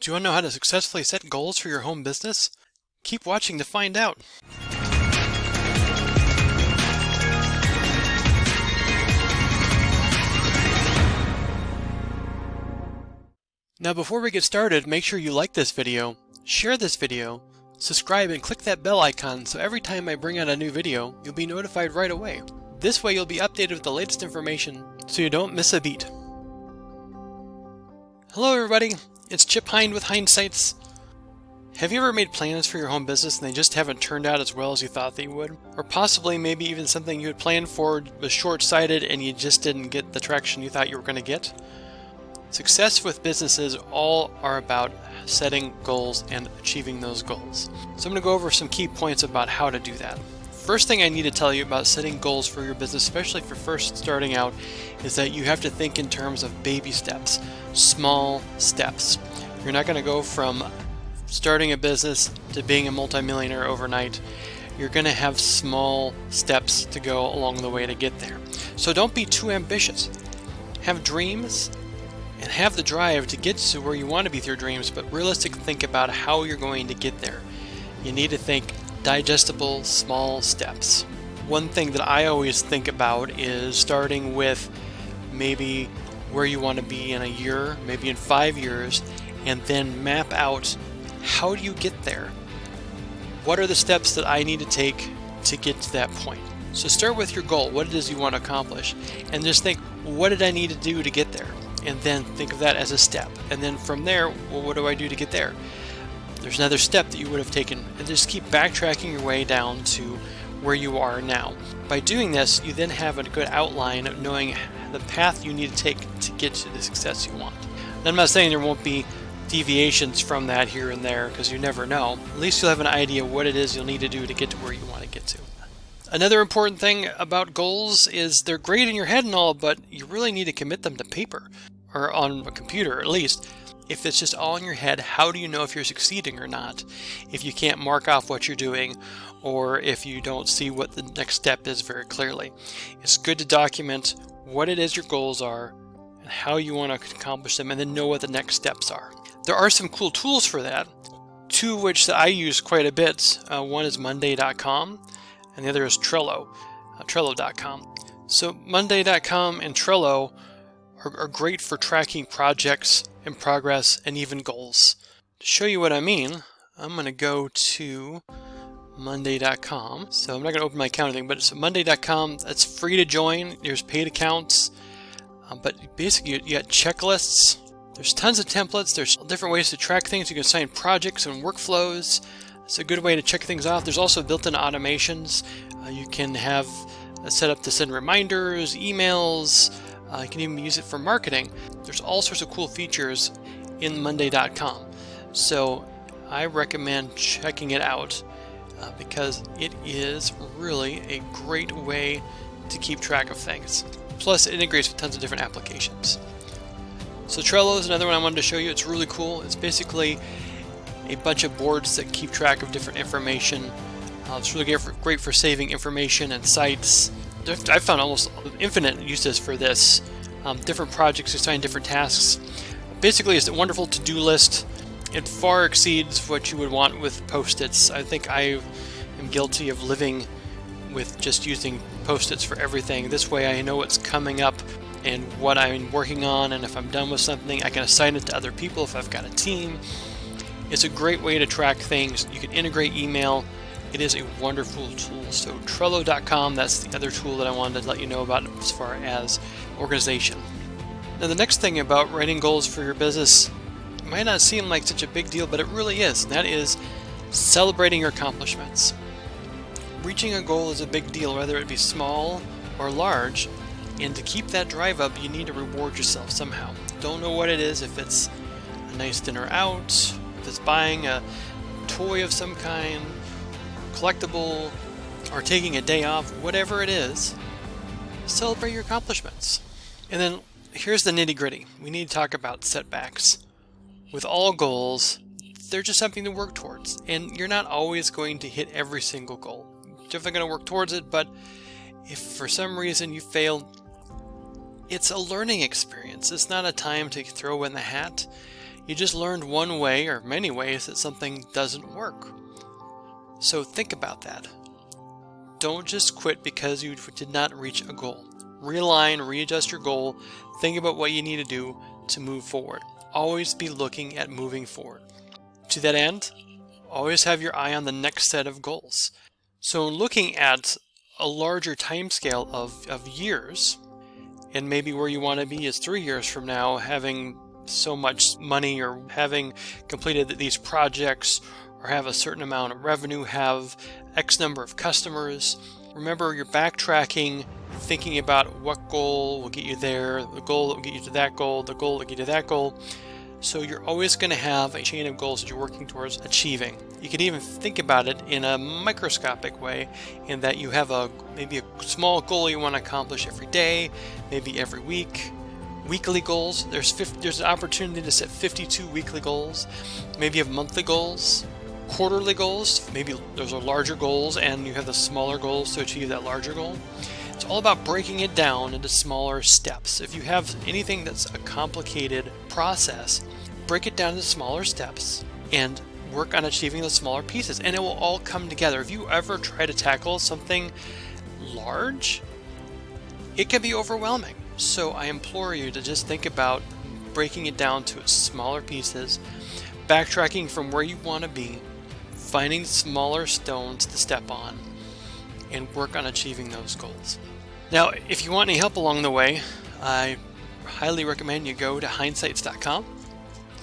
Do you want to know how to successfully set goals for your home business? Keep watching to find out. Now before we get started, make sure you like this video, share this video, subscribe and click that bell icon so every time I bring out a new video, you'll be notified right away. This way you'll be updated with the latest information so you don't miss a beat. Hello everybody, it's Chip Hind with HindeSights. Have you ever made plans for your home business and they just haven't turned out as well as you thought they would? Or possibly maybe even something you had planned for was short-sighted and you just didn't get the traction you thought you were going to get? Success with businesses all are about setting goals and achieving those goals. So I'm going to go over some key points about how to do that. First thing I need to tell you about setting goals for your business, especially if you're first starting out, is that you have to think in terms of baby steps, small steps. You're not going to go from starting a business to being a multimillionaire overnight. You're going to have small steps to go along the way to get there. So don't be too ambitious. Have dreams and have the drive to get to where you want to be with your dreams, but realistically think about how you're going to get there. You need to think digestible, small steps. One thing that I always think about is starting with maybe where you want to be in a year, maybe in 5 years, and then map out how do you get there? What are the steps that I need to take to get to that point? So start with your goal, what it is you want to accomplish, and just think, what did I need to do to get there? And then think of that as a step. And then from there, well, what do I do to get there? There's another step that you would have taken, and just keep backtracking your way down to where you are now. By doing this, you then have a good outline of knowing the path you need to take to get to the success you want. And I'm not saying there won't be deviations from that here and there, because you never know. At least you'll have an idea what it is you'll need to do to get to where you want to get to. Another important thing about goals is they're great in your head and all, but you really need to commit them to paper, or on a computer at least. If it's just all in your head, how do you know if you're succeeding or not? If you can't mark off what you're doing, or if you don't see what the next step is very clearly. It's good to document what it is your goals are, and how you want to accomplish them, and then know what the next steps are. There are some cool tools for that, two of which that I use quite a bit. One is Monday.com, and the other is Trello, Trello.com. So Monday.com and Trello are great for tracking projects and progress and even goals. To show you what I mean, I'm going to go to Monday.com. So I'm not going to open my account or anything, but it's Monday.com. It's free to join. There's paid accounts, but basically you got checklists. There's tons of templates. There's different ways to track things. You can assign projects and workflows. It's a good way to check things off. There's also built-in automations. You can have set up to send reminders, emails. You can even use it for marketing. There's all sorts of cool features in Monday.com. So I recommend checking it out because it is really a great way to keep track of things. Plus it integrates with tons of different applications. So Trello is another one I wanted to show you. It's really cool. It's basically a bunch of boards that keep track of different information. It's really great for saving information and sites. I've found almost infinite uses for this. Different projects assign different tasks. Basically, it's a wonderful to-do list. It far exceeds what you would want with Post-its. I think I am guilty of living with just using Post-its for everything. This way I know what's coming up and what I'm working on, and if I'm done with something, I can assign it to other people if I've got a team. It's a great way to track things. You can integrate email. It is a wonderful tool. So Trello.com, that's the other tool that I wanted to let you know about as far as organization. Now the next thing about writing goals for your business might not seem like such a big deal, but it really is, and that is celebrating your accomplishments. Reaching a goal is a big deal, whether it be small or large, and to keep that drive up, you need to reward yourself somehow. Don't know what it is, if it's a nice dinner out, if it's buying a toy of some kind, collectible, or taking a day off, whatever it is, celebrate your accomplishments. And then here's the nitty-gritty. We need to talk about setbacks. With all goals, they're just something to work towards, and you're not always going to hit every single goal. You're definitely going to work towards it, but if for some reason you fail, it's a learning experience. It's not a time to throw in the hat. You just learned one way or many ways that something doesn't work. So think about that. Don't just quit because you did not reach a goal. Realign, readjust your goal, think about what you need to do to move forward. Always be looking at moving forward. To that end, always have your eye on the next set of goals. So looking at a larger time scale of years, and maybe where you want to be is 3 years from now, having so much money or having completed these projects or have a certain amount of revenue, have X number of customers. Remember, you're backtracking, thinking about what goal will get you there, the goal that will get you to that goal, the goal that will get you to that goal. So you're always going to have a chain of goals that you're working towards achieving. You can even think about it in a microscopic way, in that you have maybe a small goal you want to accomplish every day, maybe every week. Weekly goals, there's an opportunity to set 52 weekly goals. Maybe you have monthly goals, quarterly goals, maybe those are larger goals and you have the smaller goals to achieve that larger goal. It's all about breaking it down into smaller steps. If you have anything that's a complicated process, break it down into smaller steps and work on achieving the smaller pieces, and it will all come together. If you ever try to tackle something large, it can be overwhelming. So I implore you to just think about breaking it down to smaller pieces, backtracking from where you want to be, finding smaller stones to step on, and work on achieving those goals. Now, if you want any help along the way, I highly recommend you go to HindeSights.com.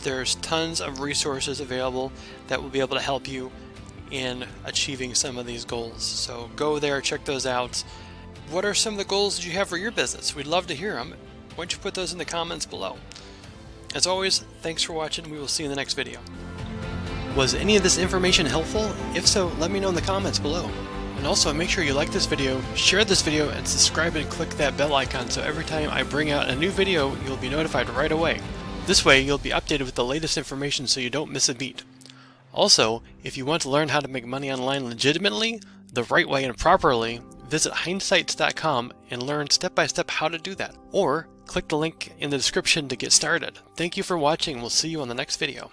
There's tons of resources available that will be able to help you in achieving some of these goals. So go there, check those out. What are some of the goals that you have for your business? We'd love to hear them. Why don't you put those in the comments below? As always, thanks for watching. We will see you in the next video. Was any of this information helpful? If so, let me know in the comments below. And also make sure you like this video, share this video, and subscribe and click that bell icon so every time I bring out a new video, you'll be notified right away. This way, you'll be updated with the latest information so you don't miss a beat. Also, if you want to learn how to make money online legitimately, the right way and properly, visit HindeSights.com and learn step-by-step how to do that. Or click the link in the description to get started. Thank you for watching. We'll see you on the next video.